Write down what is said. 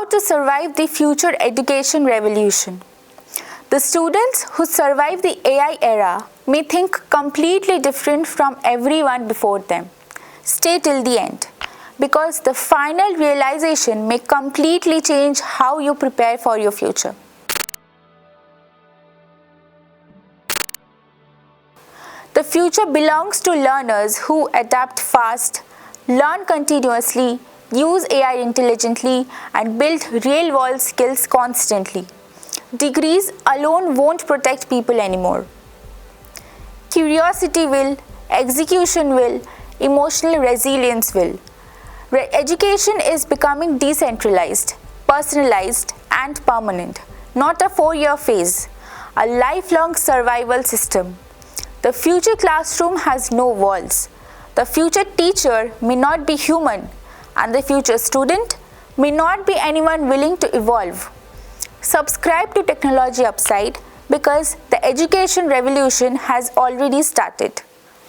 How to survive the future education revolution. The students who survive the AI era may think completely different from everyone before them. Stay till the end, because the final realization may completely change how you prepare for your future. The future belongs to learners who adapt fast, learn continuously, use AI intelligently, and build real-world skills constantly. Degrees alone won't protect people anymore. Curiosity will, execution will, emotional resilience will. Education is becoming decentralized, personalized, and permanent, not a 4-year phase, a lifelong survival system. The future classroom has no walls. The future teacher may not be human, and the future student may not be anyone willing to evolve. Subscribe to Technology Upside, because the education revolution has already started.